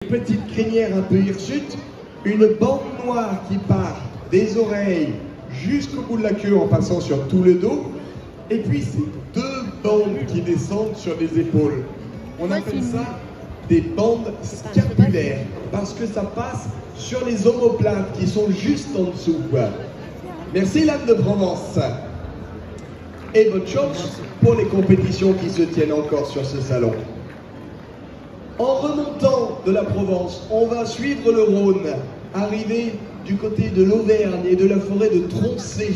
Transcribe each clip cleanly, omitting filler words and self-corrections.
Petite crinière un peu hirsute, une bande noire qui part des oreilles jusqu'au bout de la queue en passant sur tout le dos, et puis ces deux bandes qui descendent sur les épaules. On appelle ça des bandes scapulaires parce que ça passe sur les omoplates qui sont juste en dessous. Merci l'âne de Provence. Et bonne chance pour les compétitions qui se tiennent encore sur ce salon. En remontant de la Provence, on va suivre le Rhône, arriver du côté de l'Auvergne et de la forêt de Troncé.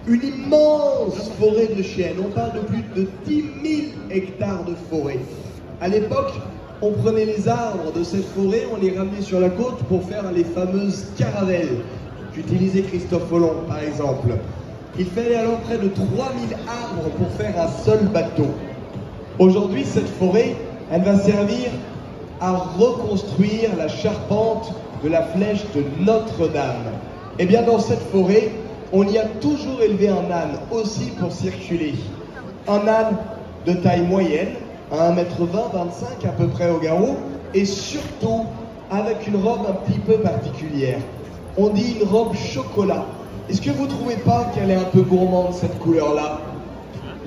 Une immense forêt de chênes, on parle de plus de 10 000 hectares de forêt. À l'époque, on prenait les arbres de cette forêt, on les ramenait sur la côte pour faire les fameuses caravelles qu'utilisait Christophe Colomb par exemple. Il fallait alors près de 3000 arbres pour faire un seul bateau. Aujourd'hui, cette forêt, elle va servir à reconstruire la charpente de la flèche de Notre-Dame. Et bien dans cette forêt, on y a toujours élevé un âne aussi pour circuler. Un âne de taille moyenne, à 1,20 m, 25 à peu près au garrot, et surtout avec une robe un petit peu particulière. On dit une robe chocolat. Est-ce que vous ne trouvez pas qu'elle est un peu gourmande cette couleur-là?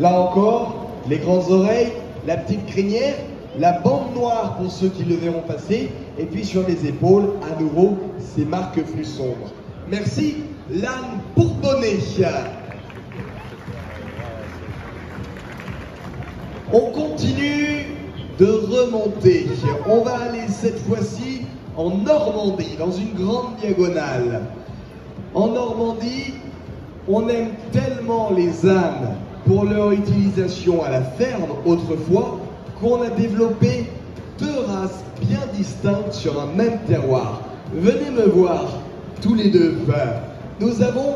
Là encore, les grandes oreilles, la petite crinière, la bande noire pour ceux qui le verront passer, et puis sur les épaules, à nouveau, ces marques plus sombres. Merci, l'âne bourbonnais. On continue de remonter. On va aller cette fois-ci en Normandie, dans une grande diagonale. En Normandie, on aime tellement les ânes pour leur utilisation à la ferme autrefois, qu'on a développé deux races bien distinctes sur un même terroir. Venez me voir, tous les deux. Nous avons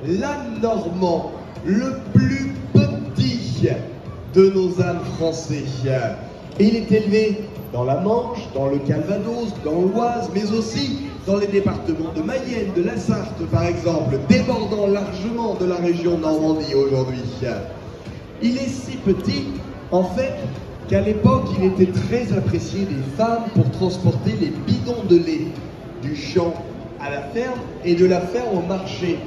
l'âne normand, le plus petit de nos ânes français. Et il est élevé dans la Manche, dans le Calvados, dans l'Oise, mais aussi dans les départements de Mayenne, de la Sarthe par exemple, débordant largement de la région Normandie aujourd'hui. Il est si petit, en fait, qu'à l'époque, il était très apprécié des femmes pour transporter les bidons de lait du champ à la ferme et de la ferme au marché.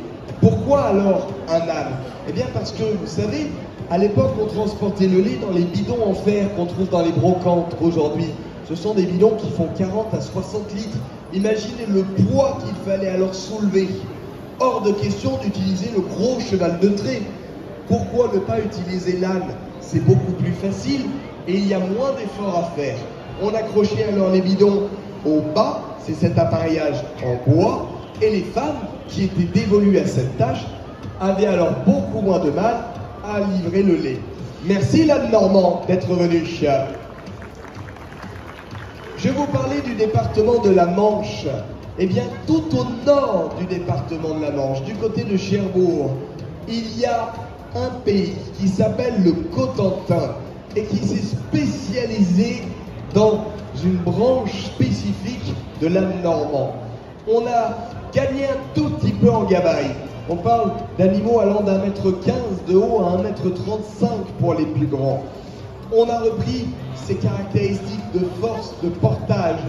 Pourquoi alors un âne? Eh bien parce que, vous savez, à l'époque, on transportait le lait dans les bidons en fer qu'on trouve dans les brocantes aujourd'hui. Ce sont des bidons qui font 40 à 60 litres. Imaginez le poids qu'il fallait alors soulever. Hors de question d'utiliser le gros cheval de trait. Pourquoi ne pas utiliser l'âne? C'est beaucoup plus facile et il y a moins d'efforts à faire. On accrochait alors les bidons au bas, c'est cet appareillage en bois, et les femmes qui étaient dévolues à cette tâche avaient alors beaucoup moins de mal à livrer le lait. Merci l'âne normand d'être venu. Je vais vous parler du département de la Manche. Eh bien, tout au nord du département de la Manche, du côté de Cherbourg, il y a un pays qui s'appelle le Cotentin et qui s'est spécialisé dans une branche spécifique de l'âne normand. On a gagné un tout petit peu en gabarit. On parle d'animaux allant d'1,15 m de haut à 1,35 m pour les plus grands. On a repris ces caractéristiques de force, de portage,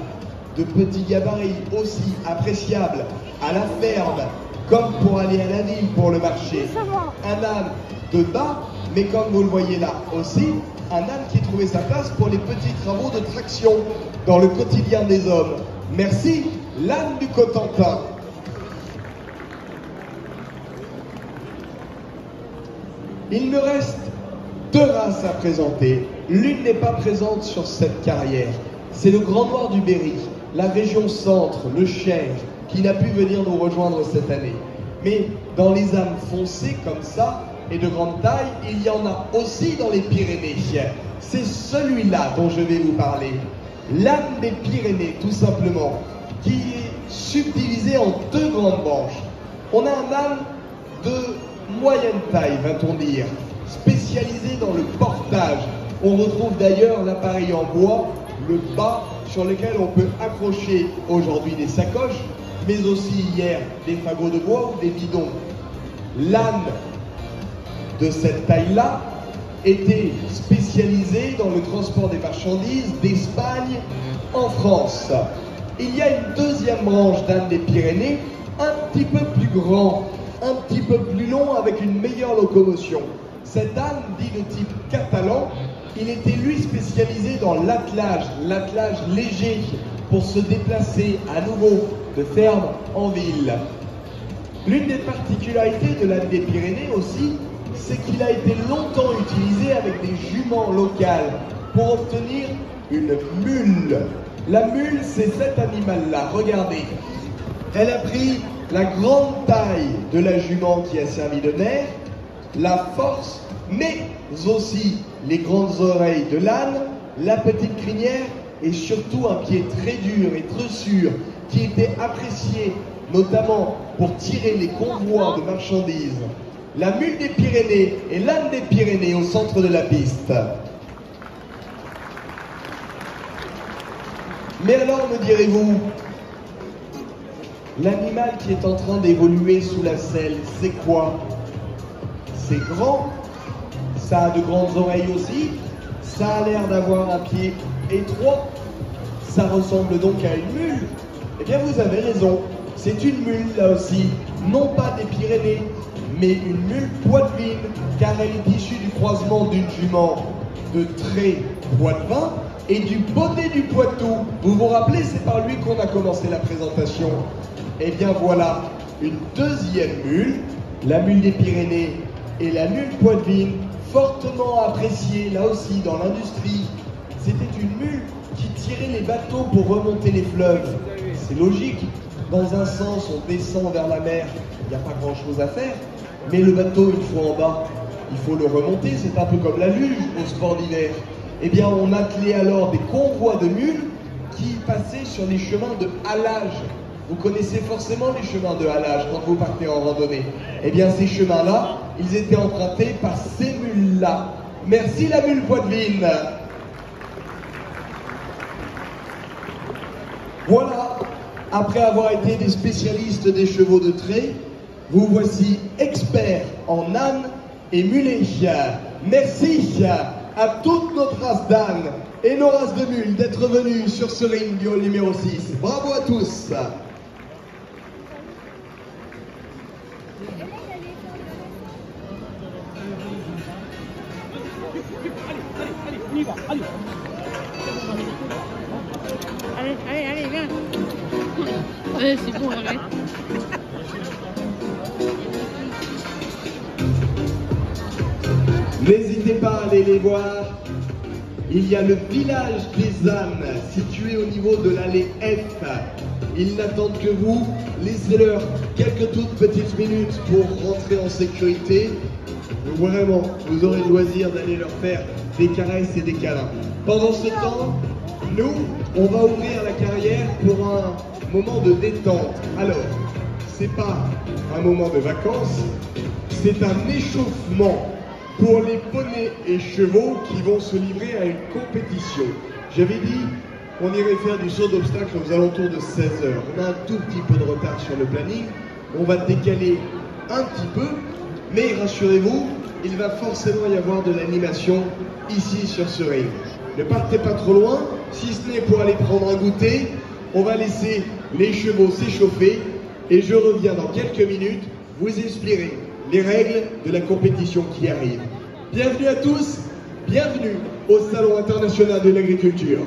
de petits gabarits aussi appréciables à la ferme, comme pour aller à la ville pour le marché. Un âne de bas, mais comme vous le voyez là aussi, un âne qui trouvait sa place pour les petits travaux de traction dans le quotidien des hommes. Merci, l'âne du Cotentin. Il me reste deux races à présenter. L'une n'est pas présente sur cette carrière. C'est le Grand Noir du Berry, la région centre, le Cher, qui n'a pu venir nous rejoindre cette année. Mais dans les ânes foncés comme ça, et de grande taille, il y en a aussi dans les Pyrénées. C'est celui-là dont je vais vous parler. L'âne des Pyrénées, tout simplement, qui est subdivisé en deux grandes branches. On a un âne de moyenne taille, va-t-on dire, spécialisé dans le portage. On retrouve d'ailleurs l'appareil en bois, le bas, sur lequel on peut accrocher aujourd'hui des sacoches, mais aussi hier des fagots de bois ou des bidons. L'âne de cette taille-là était spécialisé dans le transport des marchandises d'Espagne en France. Il y a une deuxième branche d'âne des Pyrénées, un petit peu plus grand, un petit peu plus long, avec une meilleure locomotion. Cet âne, dit de type catalan, il était lui spécialisé dans l'attelage léger pour se déplacer à nouveau de ferme en ville. L'une des particularités de l'âne des Pyrénées aussi, c'est qu'il a été longtemps utilisé avec des juments locales pour obtenir une mule. La mule, c'est cet animal-là, regardez. Elle a pris la grande taille de la jument qui a servi de nerf, la force, mais aussi les grandes oreilles de l'âne, la petite crinière et surtout un pied très dur et très sûr qui était apprécié notamment pour tirer les convois de marchandises. La mule des Pyrénées et l'âne des Pyrénées au centre de la piste. Mais alors, me direz-vous, l'animal qui est en train d'évoluer sous la selle, c'est quoi? C'est grand, ça a de grandes oreilles aussi, ça a l'air d'avoir un pied étroit, ça ressemble donc à une mule. Eh bien, vous avez raison, c'est une mule là aussi, non pas des Pyrénées, mais une mule poitevine, car elle est issue du croisement d'une jument de trait poitevin et du bonnet du Poitou. Vous vous rappelez, c'est par lui qu'on a commencé la présentation. Eh bien voilà, une deuxième mule, la mule des Pyrénées et la mule poitevine, fortement appréciée là aussi dans l'industrie. C'était une mule qui tirait les bateaux pour remonter les fleuves. C'est logique, dans un sens on descend vers la mer, il n'y a pas grand chose à faire, mais le bateau une fois en bas, il faut le remonter, c'est un peu comme la luge au sport d'hiver. Eh bien on attelait alors des convois de mules qui passaient sur les chemins de halage. Vous connaissez forcément les chemins de halage quand vous partez en randonnée. Eh bien ces chemins-là, ils étaient empruntés par ces mules-là. Merci la mule poitevine. Voilà, après avoir été des spécialistes des chevaux de trait, vous voici experts en âne et mulets. Merci à toutes nos races d'ânes et nos races de mules d'être venus sur ce ring du hall numéro 6. Bravo à tous. Allez, viens. Ouais, c'est bon, arrête. N'hésitez pas à aller les voir. Il y a le village des ânes situé au niveau de l'allée F. Ils n'attendent que vous. Laissez-leur quelques toutes petites minutes pour rentrer en sécurité. Vraiment, vous aurez le loisir d'aller leur faire des caresses et des câlins. Pendant ce temps, nous, on va ouvrir la carrière pour un moment de détente. Alors, c'est pas un moment de vacances, c'est un échauffement pour les poneys et chevaux qui vont se livrer à une compétition. J'avais dit qu'on irait faire du saut d'obstacles aux alentours de 16 h. On a un tout petit peu de retard sur le planning. On va décaler un petit peu, mais rassurez-vous, il va forcément y avoir de l'animation ici sur ce ring. Ne partez pas trop loin, si ce n'est pour aller prendre un goûter. On va laisser les chevaux s'échauffer et je reviens dans quelques minutes vous expliquer les règles de la compétition qui arrive. Bienvenue à tous, bienvenue au Salon international de l'agriculture.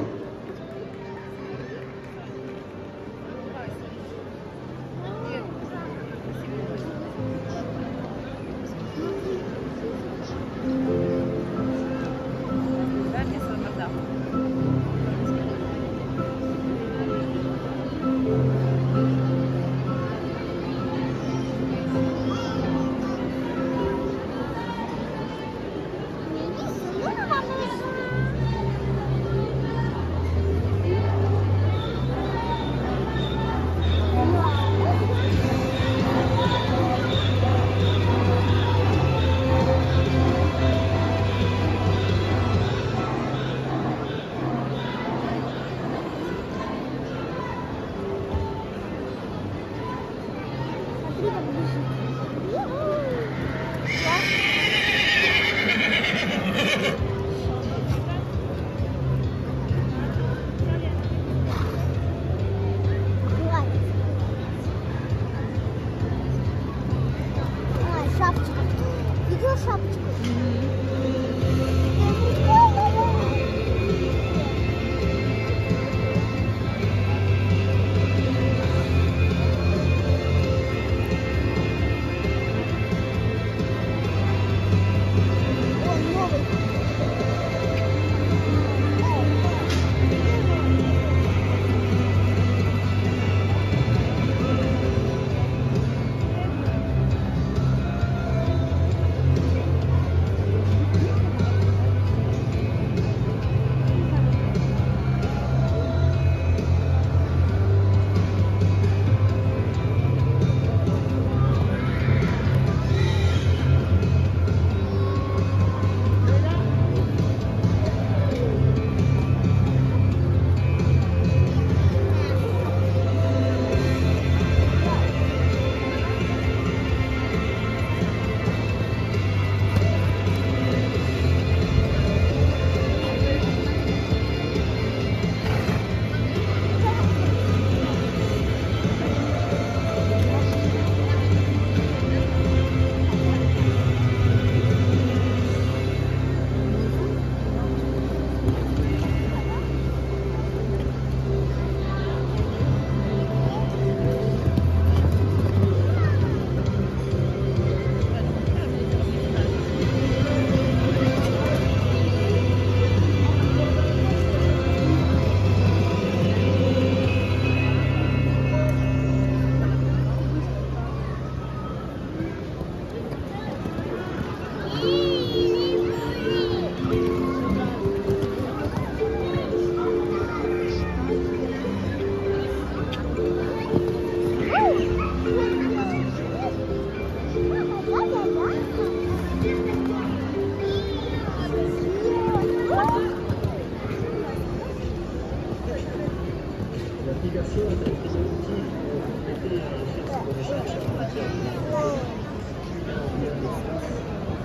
L'application est un très bon outil pour compléter et enrichir ses connaissances en matière de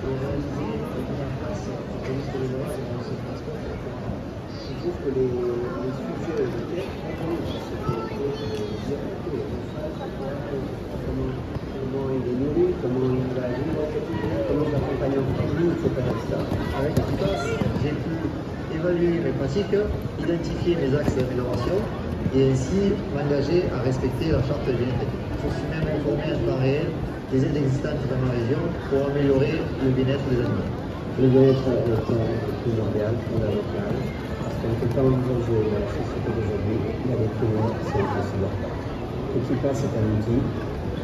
pour réaliser une interface entre l'histoire et ce transport. Je trouve que les sujets de terre comment il est nourri, comment il va vivre, comment l'accompagner en famille, etc. Avec l'APICAS, j'ai pu évaluer mes pratiques, identifier mes axes d'amélioration et ainsi m'engager à respecter la charte de bien-être. Je suis même informé en temps réel des aides existantes dans ma région pour améliorer le bien-être des animaux. Le bien-être est primordial, fondamental, parce qu'on ne peut pas envisager dans la société d'aujourd'hui avec tout le monde c'est impossible. L'APICAS est un outil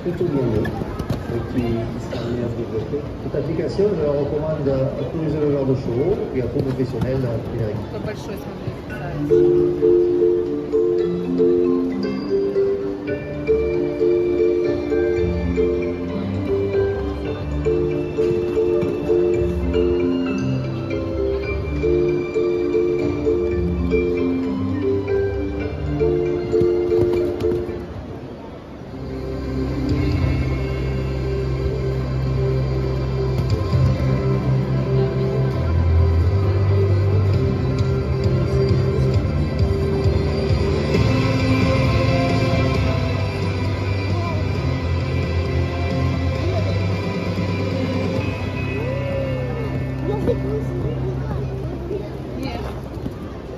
plutôt bien né et qui sera amené à se développer. Cette application, je la recommande à tous les éleveurs de chevaux et à tous les professionnels vétérinaires. On n'a pas le choix de s'en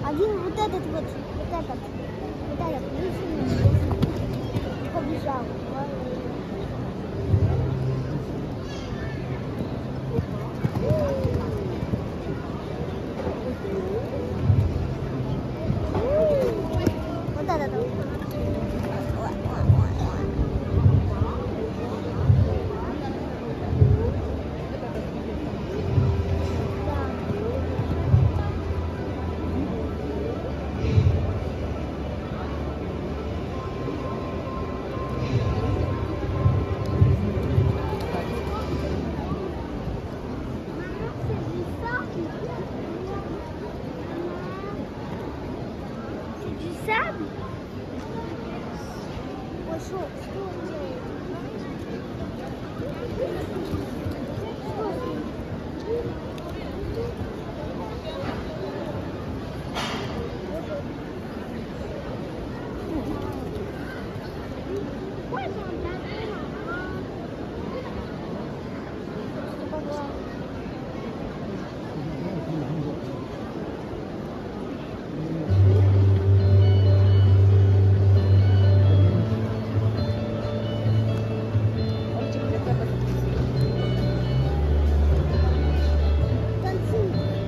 Один вот этот вот побежал. Вот этот вот. Сам? Пошел, что он делает? Танцуй.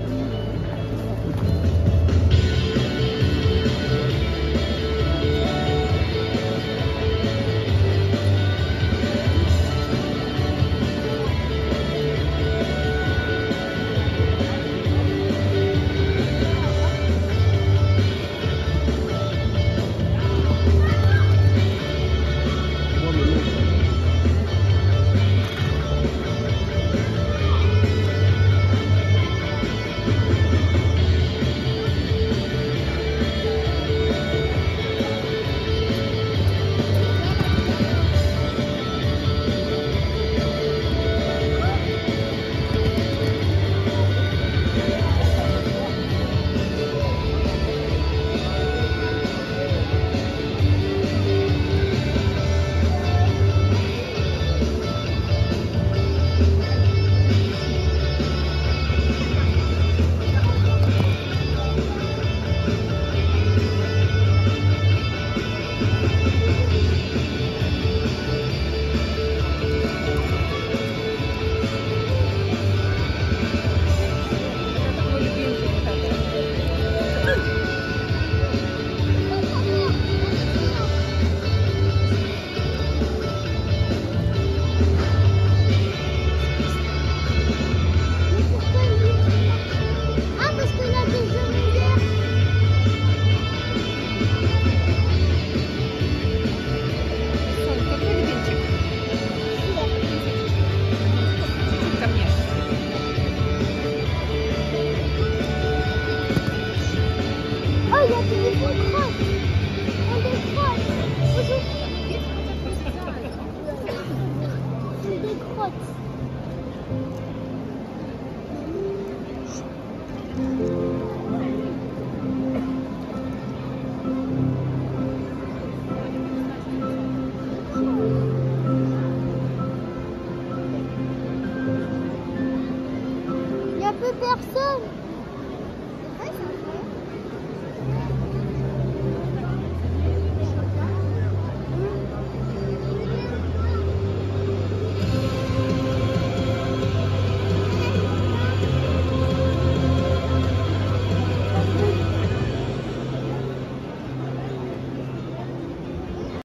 personnes.